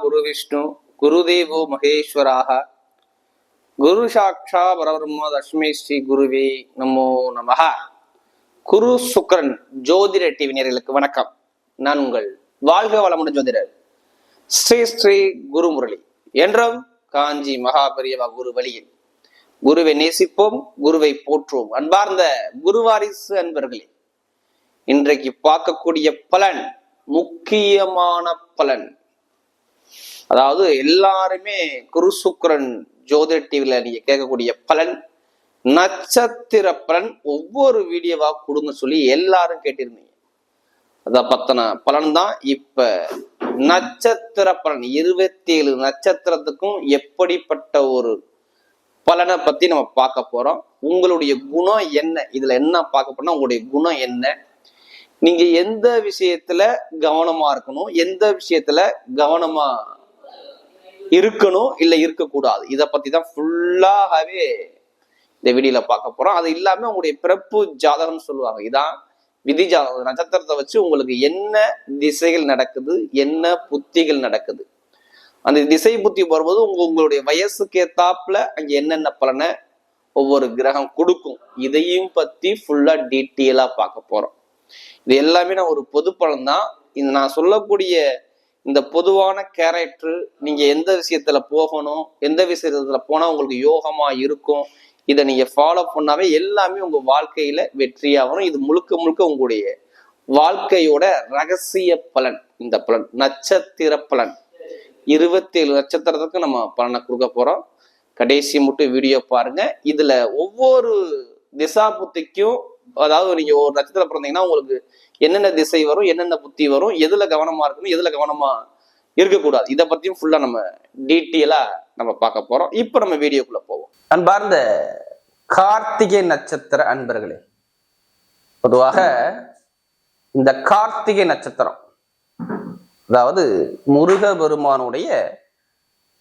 குரு விஷ்ணு குருதேவோ மகேஸ்வராக குரு சாட்சா பரபிரம்ம தஸ்மை ஸ்ரீ குருவே நமோ நமஹ. குரு சுக்ரன் ஜோதிட டிவி நேயர்களுக்கு வணக்கம். நான் உங்கள் வாழ்க வளமுடன் ஜோதிடர் ஸ்ரீ ஸ்ரீ குருமுரளி என்றும் காஞ்சி மகாபெரியவா குரு வழியில் குருவை நேசிப்போம், குருவை போற்றுவோம். அன்பார்ந்த குருவாரிசு அன்பர்களே, இன்றைக்கு பார்க்கக்கூடிய பலன் முக்கியமான பலன். அதாவது எல்லாருமே குரு சுக்ரன் ஜோதிட டிவில நீங்க கேட்கக்கூடிய பலன், நட்சத்திர பலன் ஒவ்வொரு வீடியோவா கொடுங்க சொல்லி எல்லாரும் கேட்டிருந்தீங்க. அத பத்தின பலன் தான் இப்ப நட்சத்திர பலன். 27 நட்சத்திரத்துக்கும் எப்படிப்பட்ட ஒரு பலனை பத்தி நம்ம பார்க்க போறோம். உங்களுடைய குணம் என்ன, இதுல என்ன பார்க்க போறோம்னா உங்களுடைய குணம் என்ன, நீங்க எந்த விஷயத்துல கவனமா இருக்கணும், எந்த விஷயத்துல கவனமா இருக்கணும் இல்ல இருக்கக்கூடாது, இதை பத்தி தான் ஃபுல்லாகவே இந்த வீடியோல பார்க்க போறோம். அது இல்லாம உங்களுடைய பிறப்பு ஜாதகம் சொல்லுவாங்க, இதான் விதி ஜாதகம். நட்சத்திரத்தை வச்சு உங்களுக்கு என்ன திசைகள் நடக்குது, என்ன புத்திகள் நடக்குது, அந்த திசை புத்தி வரும்போது உங்களுடைய வயசுக்கு ஏத்தாப்புல அங்க என்னென்ன பலனை ஒவ்வொரு கிரகம் கொடுக்கும், இதையும் பத்தி ஃபுல்லா டீட்டெயிலா பார்க்க போறோம். இது எல்லாமே நான் ஒரு பொது பலன் தான். இந்த நான் சொல்லக்கூடிய இந்த பொதுவான கேரக்டர், நீங்க எந்த விஷயத்துல போகணும், எந்த விஷயத்துல போனா உங்களுக்கு யோகமா இருக்கும், இதை நீங்க ஃபாலோ பண்ணாவே எல்லாமே உங்க வாழ்க்கையில வெற்றியாகணும். இது முழுக்க முழுக்க உங்களுடைய வாழ்க்கையோட ரகசிய பலன். இந்த பலன் நட்சத்திர பலன் 27 நட்சத்திரத்துக்கு நம்ம பலனை கொடுக்க போறோம். கடைசி மட்டும் வீடியோ பாருங்க. இதுல ஒவ்வொரு திசா புத்திக்கும், அதாவது நீங்க ஒரு நட்சத்திரம் பிறந்தீங்கன்னா உங்களுக்கு என்னென்ன திசை வரும், என்னென்ன புத்தி வரும், எதுல கவனமா இருக்கணும், எதுல கவனமா இருக்கக்கூடாது, இதை பத்தியும் ஃபுல்லா நம்ம டீட்டெயிலா நம்ம பார்க்க போறோம். இப்ப நம்ம வீடியோக்குள்ள போவோம். அன்பார்ந்த கார்த்திகை நட்சத்திர அன்பர்களே, பொதுவாக இந்த கார்த்திகை நட்சத்திரம், அதாவது முருக பெருமானுடைய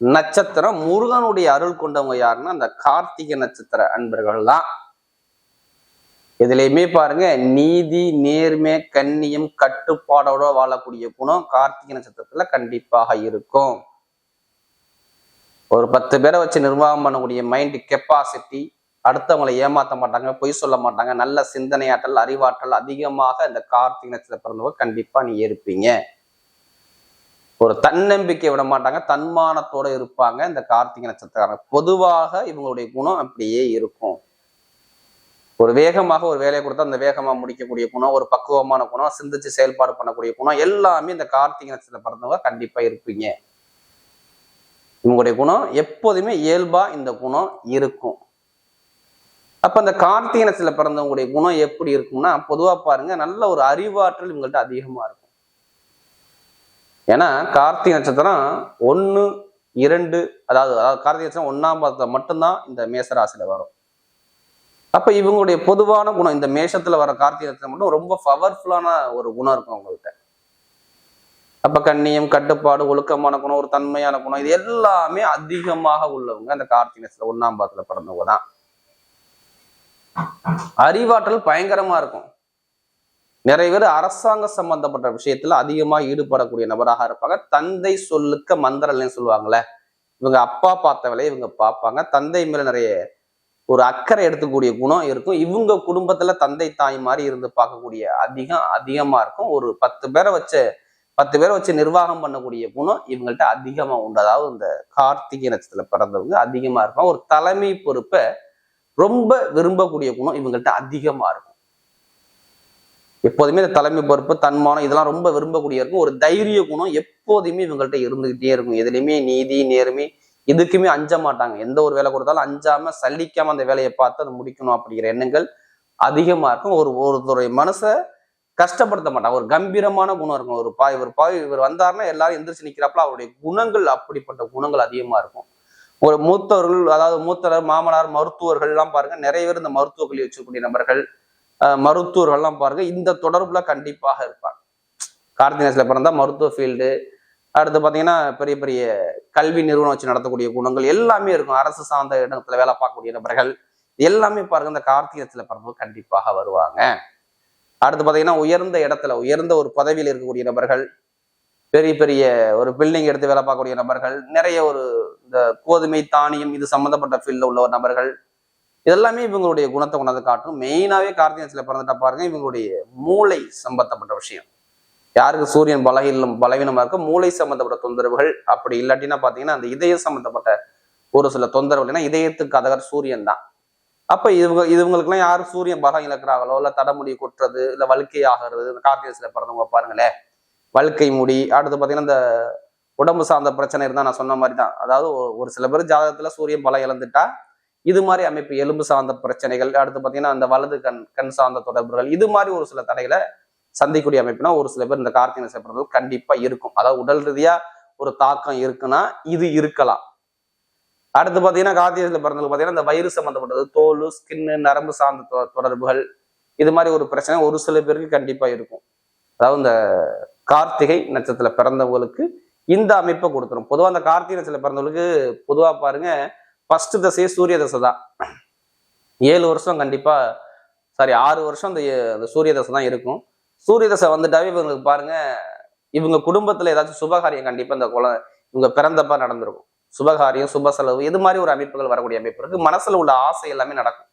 நட்சத்திரம், முருகனுடைய அருள் கொண்டவங்க யாருன்னா அந்த கார்த்திகை நட்சத்திர அன்பர்கள் தான். இதுலயுமே பாருங்க, நீதி, நேர்மை, கண்ணியம், கட்டுப்பாடோட வாழக்கூடிய குணம் கார்த்திகை நட்சத்திரத்துல கண்டிப்பாக இருக்கும். ஒரு 10 பேரை வச்சு நிர்வாகம் பண்ணக்கூடிய மைண்ட் கெப்பாசிட்டி, அடுத்தவங்களை ஏமாற்ற மாட்டாங்க, பொய் சொல்ல மாட்டாங்க, நல்ல சிந்தனையாற்றல், அறிவாற்றல் அதிகமாக இந்த கார்த்திகை நட்சத்திரம் பிறந்தவங்க கண்டிப்பா நீ இருப்பீங்க. ஒரு தன்னம்பிக்கை விட மாட்டாங்க, தன்மானத்தோட இருப்பாங்க இந்த கார்த்திகை நட்சத்திரம். பொதுவாக இவங்களுடைய குணம் அப்படியே இருக்கும். ஒரு வேகமாக ஒரு வேலையை கொடுத்தா அந்த வேகமா முடிக்கக்கூடிய குணம், ஒரு பக்குவமான குணம், சிந்திச்சு செயல்பாடு பண்ணக்கூடிய குணம், எல்லாமே இந்த கார்த்திகை நட்சத்திரம் பிறந்தவங்க கண்டிப்பா இருப்பீங்க. இவங்களுடைய குணம் எப்போதுமே இயல்பா இந்த குணம் இருக்கும். அப்ப இந்த கார்த்திகை நட்சத்திரம் பிறந்தவங்களுடைய குணம் எப்படி இருக்கும்னா, பொதுவா பாருங்க, நல்ல ஒரு அறிவாற்றல் இவங்கள்ட்ட அதிகமா இருக்கும். ஏன்னா கார்த்திகை நட்சத்திரம் 1, 2, அதாவது கார்த்திகை நட்சத்திரம் 1ஆம் பாதத்துல மட்டும்தான் இந்த மேசராசியில வரும். அப்ப இவங்களுடைய பொதுவான குணம், இந்த மேஷத்துல வர கார்த்திகை நட்சத்திரம் மட்டும் ரொம்ப பவர்ஃபுல்லான ஒரு குணம் இருக்கும் அவங்கள்ட்ட. அப்ப கண்ணியம், கட்டுப்பாடு, ஒழுக்கமான குணம், ஒரு தன்மையான குணம், இது எல்லாமே அதிகமாக உள்ளவங்க அந்த கார்த்திகை நட்சத்திரம் 1ஆம் பாதத்துல பிறந்தவங்க தான். அறிவாற்றல் பயங்கரமா இருக்கும். நிறைய பேர் அரசாங்க சம்பந்தப்பட்ட விஷயத்துல அதிகமா ஈடுபடக்கூடிய நபராக இருப்பாங்க. தந்தை சொல்லுக்க மந்திரம்னு சொல்லுவாங்களே, இவங்க அப்பா பார்த்த வேலையை இவங்க பார்ப்பாங்க. தந்தை மேல நிறைய ஒரு அக்கறை எடுத்துக்கூடிய குணம் இருக்கும். இவங்க குடும்பத்துல தந்தை தாய் மாதிரி இருந்து பார்க்கக்கூடிய அதிகமா இருக்கும். ஒரு 10 பேரை வச்சு நிர்வாகம் பண்ணக்கூடிய குணம் இவங்கள்ட்ட அதிகமா உண்டு. அதாவது இந்த கார்த்திகை நட்சத்திரத்துல பிறந்தவங்க அதிகமா இருக்கும். ஒரு தலைமை பொறுப்பை ரொம்ப விரும்பக்கூடிய குணம் இவங்கள்ட்ட அதிகமா இருக்கும். எப்போதுமே இந்த தலைமை பொறுப்பு, தன்மானம், இதெல்லாம் ரொம்ப விரும்பக்கூடிய இருக்கும். ஒரு தைரிய குணம் எப்போதுமே இவங்கள்ட்ட இருந்துகிட்டே இருக்கும். எதுலையுமே நீதி, நேர்மை, இதுக்குமே அஞ்ச மாட்டாங்க. எந்த ஒரு வேலை கொடுத்தாலும் அஞ்சாம சலிக்காம அந்த வேலையை பார்த்து அதை முடிக்கணும் அப்படிங்கிற எண்ணங்கள் அதிகமா இருக்கும். ஒருத்தருடைய மனசை கஷ்டப்படுத்த மாட்டாங்க. ஒரு கம்பீரமான குணம் இருக்கும். இவர் வந்தாருன்னா எல்லாரும் எந்திரிச்சு நிற்கிறாப்புல அவருடைய குணங்கள், அப்படிப்பட்ட குணங்கள் அதிகமா இருக்கும். ஒரு மூத்தவர்கள், அதாவது மூத்தவர், மாமனார், மருத்துவர்கள் எல்லாம் பாருங்க, நிறைய பேர் இந்த மருத்துவ கல்வி வச்சுக்கூடிய நபர்கள், மருத்துவர்கள்லாம் பாருங்க இந்த தொடர்புல கண்டிப்பாக இருப்பாங்க. கார்த்திகை நட்சத்திரத்துல பிறந்தா மருத்துவ ஃபீல்டு, அடுத்து பார்த்தீங்கன்னா பெரிய பெரிய கல்வி நிறுவனம் வச்சு நடத்தக்கூடிய குணங்கள் எல்லாமே இருக்கும். அரசு சார்ந்த இடத்துல வேலை பார்க்கக்கூடிய நபர்கள் எல்லாமே பாருங்க இந்த கார்த்திகை நட்சத்திரத்துல பிறந்தவங்க கண்டிப்பாக வருவாங்க. அடுத்து பார்த்தீங்கன்னா உயர்ந்த இடத்துல, உயர்ந்த ஒரு பதவியில் இருக்கக்கூடிய நபர்கள், பெரிய பெரிய ஒரு பில்டிங் எடுத்து வேலை பார்க்கக்கூடிய நபர்கள், நிறைய ஒரு இந்த கோதுமை தானியம் இது சம்மந்தப்பட்ட ஃபீல்ட்ல உள்ள நபர்கள், இதெல்லாமே இவங்களுடைய குணத்தை கொண்டாந்து காட்டும். மெயினாவே கார்த்திகை பிறந்துட்டா பாருங்க, இவங்களுடைய மூளை சம்பந்தப்பட்ட விஷயம். யாருக்கு சூரியன் பலவீனமா இருக்க மூளை சம்பந்தப்பட்ட தொந்தரவுகள், அப்படி இல்லாட்டினா பாத்தீங்கன்னா அந்த இதயம் சம்பந்தப்பட்ட ஒரு சில தொந்தரவுகள், ஏன்னா இதயத்துக்கு அதகர் சூரியன் தான். அப்ப இவங்களுக்குலாம் யாரு சூரியன் பலம் இழக்கிறாங்களோ, இல்ல தடமுடி கொட்டுறது, இல்ல வழுக்கை ஆகிறது, இந்த கார்த்திகை பிறந்தவங்க பாருங்களேன், வழுக்கை முடி, அடுத்து பாத்தீங்கன்னா இந்த உடம்பு சார்ந்த பிரச்சனை இருந்தா நான் சொன்ன மாதிரி தான். அதாவது ஒரு சில பேர் ஜாதகத்துல சூரியன் பலம் இழந்துட்டா இது மாதிரி அமைப்பு, எலும்பு சார்ந்த பிரச்சனைகள், அடுத்து பாத்தீங்கன்னா அந்த வலது கண் சார்ந்த தொடர்புகள், இது மாதிரி ஒரு சில தடைகளை சந்திக்கூடிய அமைப்புனா ஒரு சில பேர் இந்த கார்த்திகை பிறந்தவங்க கண்டிப்பா இருக்கும். அதாவது உடல் ரீதியா ஒரு தாக்கம் இருக்குன்னா இது இருக்கலாம். அடுத்து பாத்தீங்கன்னா கார்த்திகை பிறந்தவங்க பாத்தீங்கன்னா இந்த வயிறு சம்பந்தப்பட்டது, தோல், ஸ்கின்னு, நரம்பு சார்ந்த தொடர்புகள், இது மாதிரி ஒரு பிரச்சனை ஒரு சில பேருக்கு கண்டிப்பா இருக்கும். அதாவது இந்த கார்த்திகை நட்சத்திரத்துல பிறந்தவங்களுக்கு இந்த அமைப்பை கொடுத்துரும். பொதுவா அந்த கார்த்திகை நட்சத்திரத்துல பிறந்தவங்களுக்கு பொதுவா பாருங்க ஃபர்ஸ்ட் தசையே சூரிய தசை தான். 7 வருஷம் கண்டிப்பா 6 வருஷம் அந்த சூரிய தசை தான் இருக்கும். சூரிய தசை வந்துட்டாவே இவங்களுக்கு பாருங்க, இவங்க குடும்பத்துல ஏதாச்சும் சுபகாரியம் கண்டிப்பா இந்த இவங்க பிறந்தப்ப நடந்திருக்கும். சுபகாரியம், சுப செலவு, இது மாதிரி ஒரு அமைப்புகள் வரக்கூடிய அமைப்பு இருக்கு. மனசுல உள்ள ஆசை எல்லாமே நடக்கும்.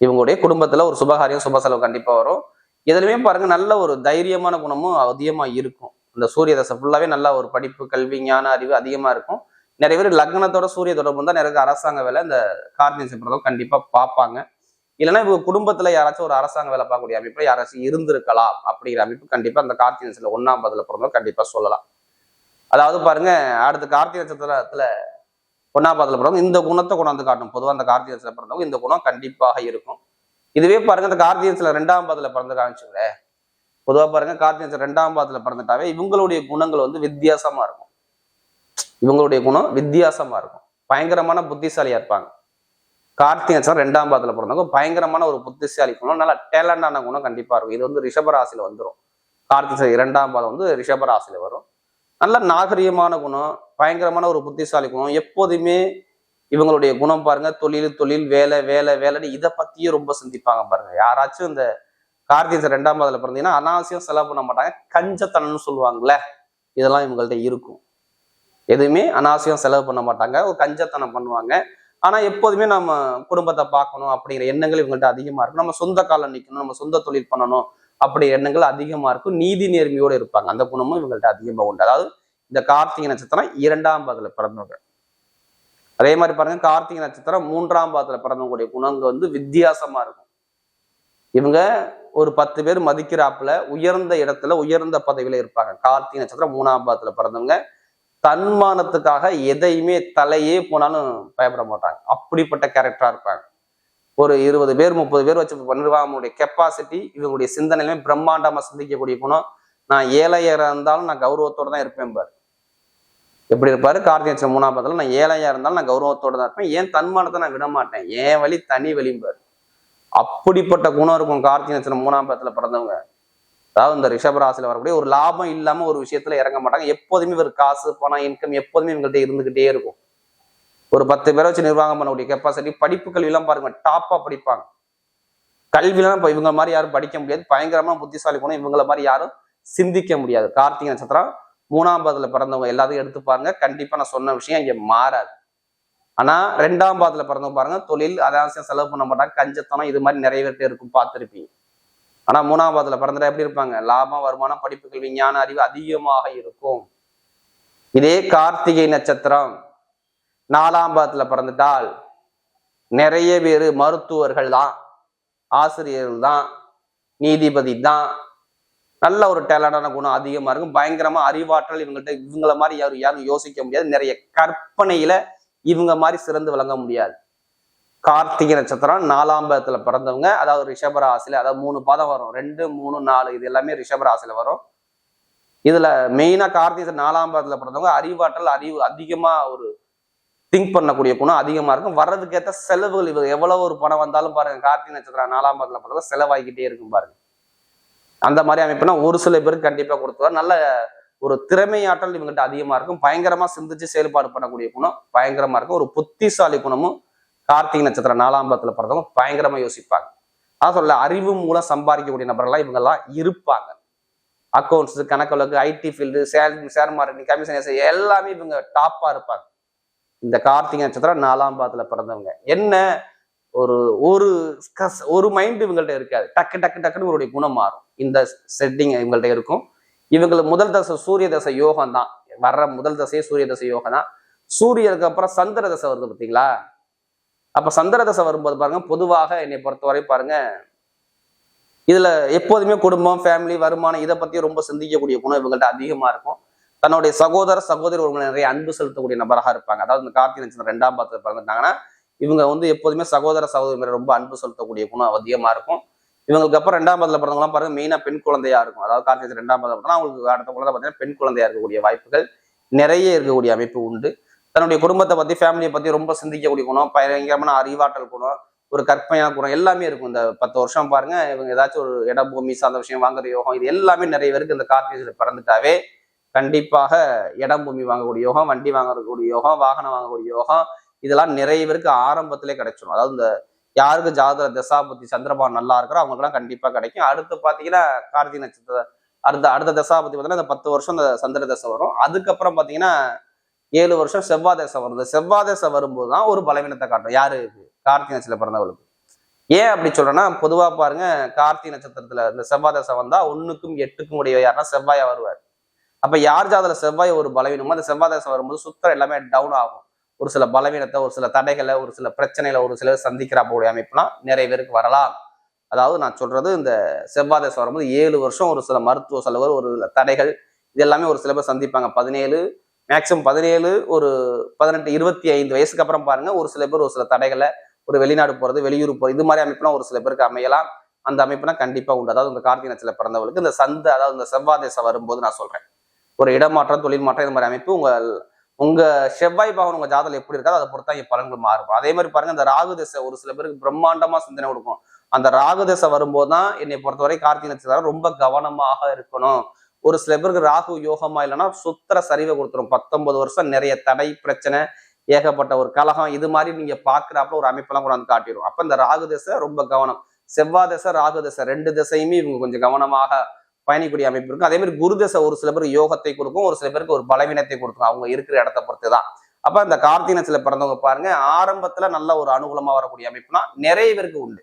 இவங்களுடைய குடும்பத்துல ஒரு சுபகாரியம், சுப செலவு கண்டிப்பா வரும். எதுலையுமே பாருங்க நல்ல ஒரு தைரியமான குணமும் அதிகமா இருக்கும். இந்த சூரிய தசை ஃபுல்லாவே நல்ல ஒரு படிப்பு, கல்வி, ஞான அறிவு அதிகமா இருக்கும். நிறைய பேர் லக்னத்தோட சூரிய தொடர்பு தான் நிறைய அரசாங்க வேலை இந்த கார்த்திகை பிறந்தவங்க கண்டிப்பா பார்ப்பாங்க. இல்லைன்னா இவங்க குடும்பத்துல யாராச்சும் ஒரு அரசாங்க வேலை பார்க்கக்கூடிய அமைப்புல யாராச்சும் இருந்திருக்கலாம் அப்படிங்கிற அமைப்பு கண்டிப்பா அந்த கார்த்திகை நட்சத்திரத்துல 1ஆம் பாதத்துல பிறந்தவங்க கண்டிப்பா சொல்லலாம். அதாவது பாருங்க, அடுத்த கார்த்திகை நட்சத்திரத்துல 1ஆம் பாதத்துல பிறந்தவங்க இந்த குணத்தை கொண்டாந்து காட்டும். பொதுவாக அந்த கார்த்திகை நட்சத்திரத்துல பிறந்தவங்க இந்த குணம் கண்டிப்பாக இருக்கும். இதுவே பாருங்க இந்த கார்த்திகை நட்சத்திரம் 2ஆம் பாதத்துல பிறந்து காமிச்சுங்களேன். பொதுவா பாருங்க கார்த்திகை நட்சத்திரம் 2ஆம் பாதத்துல பிறந்துட்டாவே இவங்களுடைய குணங்கள் வித்தியாசமா இருக்கும். இவங்களுடைய குணம் வித்தியாசமா இருக்கும். பயங்கரமான புத்திசாலியா இருப்பாங்க. கார்த்திகை நட்சத்திரம் 2ஆம் பாதத்துல பிறந்தவங்க பயங்கரமான ஒரு புத்திசாலி குணம், நல்ல டேலண்டான குணம் கண்டிப்பா இருக்கும். இது ரிஷபராசியில வந்துடும். கார்த்திகை 2ஆம் பாதம் ரிஷபராசியில வரும். நல்ல நாகரிகமான குணம், பயங்கரமான ஒரு புத்திசாலி குணம். எப்போதுமே இவங்களுடைய குணம் பாருங்க, தொழில், வேலைன்னு இதை பத்தியே ரொம்ப சிந்திப்பாங்க பாருங்க. யாராச்சும் இந்த கார்த்திகை 2ஆம் பாதத்துல பிறந்தீங்கன்னா அனாவசியம் செலவு பண்ண மாட்டாங்க. கஞ்சத்தனம்னு சொல்லுவாங்கல்ல, இதெல்லாம் இவங்கள்ட்ட இருக்கும். எதுவுமே அனாவசியம் செலவு பண்ண மாட்டாங்க, ஒரு கஞ்சத்தனம் பண்ணுவாங்க. ஆனா எப்போதுமே நம்ம குடும்பத்தை பார்க்கணும் அப்படிங்கிற எண்ணங்கள் இவங்கள்ட்ட அதிகமா இருக்கும். நம்ம சொந்த காலம் நிற்கணும், நம்ம சொந்த தொழில் பண்ணணும் அப்படி எண்ணங்கள் அதிகமா இருக்கும். நீதி நேர்மையோடு இருப்பாங்க. அந்த குணமும் இவங்கள்ட்ட அதிகமா உண்டு. அதாவது இந்த கார்த்திகை நட்சத்திரம் 2ஆம் பாதத்துல பிறந்தவங்க. அதே மாதிரி பாருங்க கார்த்திகை நட்சத்திரம் 3ஆம் பாதத்துல பிறந்தவங்களுடைய குணங்கள் வித்தியாசமா இருக்கும். இவங்க ஒரு 10 பேர் மதிக்கிறாப்புல உயர்ந்த இடத்துல உயர்ந்த பதவியில இருப்பாங்க. கார்த்திகை நட்சத்திரம் 3ஆம் பாதத்துல பிறந்தவங்க தன்மானத்துக்காக எதையுமே தலையே போனாலும் பயப்பட மாட்டாங்க. அப்படிப்பட்ட கேரக்டரா இருப்பாங்க. ஒரு 20 பேர் 30 பேர் வச்சு நிர்வாகமுடைய கெப்பாசிட்டி, இவங்களுடைய சிந்தனையிலுமே பிரம்மாண்டமா சிந்திக்கக்கூடிய குணம். நான் ஏழையா இருந்தாலும் நான் கௌரவத்தோட தான் இருப்பேன் பாரு. எப்படி இருப்பாரு கார்த்திகை நட்சத்திரம் 3ஆம் பாதத்துல, நான் ஏழையா இருந்தாலும் நான் கௌரவத்தோட தான் இருப்பேன், ஏன் தன்மானத்தை நான் விட மாட்டேன், ஏன் வழி தனி வழிம்பாரு. அப்படிப்பட்ட குணம் இருக்கும் கார்த்திகை நட்சத்திரம் 3ஆம் பாதத்துல பிறந்தவங்க. அதாவது இந்த ரிஷபராசியில வரக்கூடிய ஒரு லாபம் இல்லாம ஒரு விஷயத்துல இறங்க மாட்டாங்க. எப்போதுமே ஒரு காசு, பணம், இன்கம் எப்போதுமே இவங்கள்ட்ட இருந்துகிட்டே இருக்கும். ஒரு 10 பேரை வச்சு நிர்வாகம் பண்ணக்கூடிய கெப்பாசிட்டி. படிப்பு கல்வியெல்லாம் பாருங்க டாப்பா படிப்பாங்க. கல்வியெல்லாம் இப்ப இவங்க மாதிரி யாரும் படிக்க முடியாது. பயங்கரமா புத்திசாலி குணம், இவங்கள மாதிரி யாரும் சிந்திக்க முடியாது. கார்த்திகை நட்சத்திரம் 3ஆம் பாதத்துல பிறந்தவங்க எல்லாத்தையும் எடுத்து பாருங்க, கண்டிப்பா நான் சொன்ன விஷயம் இங்க மாறாது. ஆனா 2ஆம் பாதத்துல பிறந்தவங்க பாருங்க, தொழில் அதாவசியம் செலவு பண்ண மாட்டாங்க, கஞ்சத்தனம் இது மாதிரி நிறைய பேர்ட்ட இருக்கும், பார்த்துருப்பீங்க. ஆனா 3ஆம் பாதத்துல பிறந்துட்டா எப்படி இருப்பாங்க, லாபம், வருமானம், படிப்பு, கல்வி, ஞான அறிவு அதிகமாக இருக்கும். இதே கார்த்திகை நட்சத்திரம் 4ஆம் பாதத்துல பிறந்துட்டால் நிறைய பேரு மருத்துவர்கள் தான், ஆசிரியர்கள் தான், நீதிபதி தான். நல்ல ஒரு டேலண்டான குணம் அதிகமா இருக்கும். பயங்கரமா அறிவாற்றல் இவங்கள்ட்ட. இவங்கள மாதிரி யாரும் யோசிக்க முடியாது. நிறைய கற்பனையில இவங்க மாதிரி சிறந்து விளங்க முடியாது. கார்த்திகை நட்சத்திரம் 4ஆம் பாதத்துல பிறந்தவங்க, அதாவது ரிஷபராசியில, அதாவது 3 பாதம் வரும், 2, 3, 4 இது எல்லாமே ரிஷபராசியில வரும். இதுல மெயினா கார்த்திகை 4ஆம் பாதத்துல பிறந்தவங்க அறிவாற்றல், அறிவு அதிகமா ஒரு திங்க் பண்ணக்கூடிய குணம் அதிகமா இருக்கும். வர்றதுக்கு ஏற்ற செலவுகள், இவங்க எவ்வளவு ஒரு பணம் வந்தாலும் பாருங்க கார்த்திகை நட்சத்திரம் 4ஆம் பாதத்துல பிறந்தவங்க செலவாகிக்கிட்டே இருக்கும் பாருங்க. அந்த மாதிரி அமைப்புனா ஒரு சில பேருக்கு கண்டிப்பா கொடுத்துருவார். நல்ல ஒரு திறமையாற்றல் இவங்ககிட்ட அதிகமா இருக்கும். பயங்கரமா சிந்திச்சு செயல்பாடு பண்ணக்கூடிய குணம் பயங்கரமா இருக்கும். ஒரு புத்திசாலி குணமும் கார்த்திகை நட்சத்திரம் 4ஆம் பாதத்துல பிறந்தவங்க பயங்கரமா யோசிப்பாங்க. அதான் சொல்ல அறிவு மூலம் சம்பாதிக்கக்கூடிய நபர்கள்லாம் இவங்கெல்லாம் இருப்பாங்க. அக்கௌண்ட்ஸ், கணக்கு, IT field, share marketing, commission எல்லாமே இவங்க டாப்பா இருப்பாங்க. இந்த கார்த்திகை நட்சத்திரம் 4ஆம் பாதத்துல பிறந்தவங்க. என்ன ஒரு ஒரு ஒரு மைண்ட் இவங்கள்ட்ட இருக்காது. டக்கு டக்கு டக்குன்னு இவருடைய குணம் மாறும். இந்த செட்டிங் இவங்கள்ட்ட இருக்கும். இவங்களுக்கு முதல் தசை சூரிய தசை யோகம் தான். வர்ற முதல் தசையே சூரிய தசை யோகம் தான். சூரியனுக்கு அப்புறம் சந்திர தசை வருது பார்த்தீங்களா? அப்ப சந்திர தசை வரும்போது பாருங்க, பொதுவாக என்னை பொறுத்தவரை பாருங்க, இதுல எப்போதுமே குடும்பம், ஃபேமிலி, வருமானம் இதை பத்தி ரொம்ப சிந்திக்கக்கூடிய குணம் இவங்கள்ட்ட அதிகமா இருக்கும். தன்னுடைய சகோதர சகோதரி ஒரு நிறைய அன்பு செலுத்தக்கூடிய நபராக இருப்பாங்க. அதாவது இந்த கார்த்திகை நட்சத்திரம் 2ஆம் பாதத்துல பிறந்துட்டாங்கன்னா இவங்க வந்து எப்போதுமே சகோதர சகோதரி மேல ரொம்ப அன்பு செலுத்தக்கூடிய குணம் அதிகமா இருக்கும். இவங்களுக்கு அப்புறம் 2ஆம் பாதத்துல பிறந்தவங்களாம் பாருங்க, மெயினா பெண் குழந்தையா இருக்கும். அதாவது கார்த்திகை 2ஆம் பாதம் அப்படின்னா அவங்களுக்கு அடுத்த குழந்தை பார்த்தீங்கன்னா பெண் குழந்தையா இருக்கக்கூடிய வாய்ப்புகள் நிறைய இருக்கக்கூடிய அமைப்பு உண்டு. தன்னுடைய குடும்பத்தை பத்தி, ஃபேமிலியை பத்தி ரொம்ப சிந்திக்கக்கூடிய குணம், பயங்கரமான அறிவாற்றல் குணம், ஒரு கற்பனையான குணம் எல்லாமே இருக்கும். இந்த 10 வருஷம் பாருங்க, இவங்க ஏதாச்சும் ஒரு இடம், பூமி சார்ந்த விஷயம் வாங்குற யோகம், இது எல்லாமே நிறைய பேருக்கு இந்த கார்த்திகை பிறந்துட்டாவே கண்டிப்பாக இடம், பூமி வாங்கக்கூடிய யோகம், வண்டி வாங்கக்கூடிய யோகம், வாகனம் வாங்கக்கூடிய யோகம், இதெல்லாம் நிறைய பேருக்கு ஆரம்பத்திலே கிடைச்சிடும். அதாவது இந்த யாருக்கு ஜாதக தசாபுத்தி சந்திரபான் நல்லா இருக்கிறோ அவங்களுக்குலாம் கண்டிப்பா கிடைக்கும். அடுத்து பாத்தீங்கன்னா கார்த்திகை நட்சத்திர அடுத்த தசாபுத்தி பார்த்தீங்கன்னா இந்த 10 வருஷம் இந்த சந்திர தசை வரும். அதுக்கப்புறம் பாத்தீங்கன்னா 7 வருஷம் செவ்வாய் தசை வரும். இந்த செவ்வாய் தசை வரும்போது தான் ஒரு பலவீனத்தை காட்டும். யாரு? கார்த்திகை நட்சத்திரம் பிறந்தவங்களுக்கு. ஏன் அப்படி சொல்றேன்னா, பொதுவா பாருங்க, கார்த்திகை நட்சத்திரத்துல இந்த செவ்வாய் தசை வந்தா 1க்கும் 8க்கும் உடைய யாருன்னா செவ்வாயா வருவார். அப்ப யார் ஜாதகத்துல செவ்வாய் ஒரு பலவீனமோ அந்த செவ்வாய் தசை வரும்போது சுத்தம் எல்லாமே டவுன் ஆகும். ஒரு சில பலவீனத்தை, ஒரு சில தடைகளை, ஒரு சில பிரச்சனைகளை ஒரு சிலர் சந்திக்கிறப்போடைய அமைப்புலாம் நிறைய பேருக்கு வரலாம். அதாவது நான் சொல்றது, இந்த செவ்வாய் தசை வரும்போது 7 வருஷம் ஒரு சில மருத்துவ செலவு, ஒரு சில தடைகள், இது எல்லாமே ஒரு சில பேர் சந்திப்பாங்க. 17 மேக்சிமம் 17 ஒரு 18 25 வயசுக்கு அப்புறம் பாருங்க, ஒரு சில பேர் ஒரு சில தடைகளை, ஒரு வெளிநாடு போறது, வெளியூர் போறது, இது மாதிரி அமைப்புலாம் ஒரு சில பேருக்கு அமையலாம். அந்த அமைப்புனா கண்டிப்பா உண்டு. அதாவது இந்த கார்த்திகை நட்சத்திரம் பிறந்தவங்களுக்கு இந்த அதாவது இந்த செவ்வாய் தசை வரும்போது நான் சொல்றேன், ஒரு இடமாற்றம், தொழில் மாற்றம், இது மாதிரி அமைப்பு உங்க செவ்வாய் பாவம் உங்க ஜாதகம் எப்படி இருக்காது அதை பொறுத்தா இங்க பலன்கள் மாறும். அதே மாதிரி பாருங்க, இந்த ராகு தசை ஒரு சில பேருக்கு பிரம்மாண்டமா சிந்தனை கொடுக்கும். அந்த ராகு தசை வரும்போது தான் என்னை பொறுத்தவரை கார்த்திகை நட்சத்திரம் ரொம்ப கவனமாக இருக்கணும். ஒரு சில பேருக்கு ராகு யோகமா இல்லைன்னா சுத்திர சரிவை கொடுத்துரும். 19 வருஷம் நிறைய தடை, பிரச்சனை, ஏகப்பட்ட ஒரு கலகம், இது மாதிரி நீங்க பாக்குறாப்புல ஒரு அமைப்பெல்லாம் கொண்டாந்து காட்டிடும். அப்ப இந்த ராகு தசை ரொம்ப கவனம். செவ்வாய் தசை, ராகு தசை 2 திசையுமே இவங்க கொஞ்சம் கவனமாக பயணிக்கூடிய அமைப்பு இருக்கும். அதே மாதிரி குரு தசை ஒரு சில பேருக்கு யோகத்தை கொடுக்கும், ஒரு சில பேருக்கு ஒரு பலவீனத்தை கொடுக்கும். அவங்க இருக்கிற இடத்தை பொறுத்து தான். அப்ப இந்த கார்த்திகை நட்சத்திரத்துல பிறந்தவங்க பாருங்க, ஆரம்பத்துல நல்ல ஒரு அனுகூலமா வரக்கூடிய அமைப்புனா நிறைய பேருக்கு உண்டு.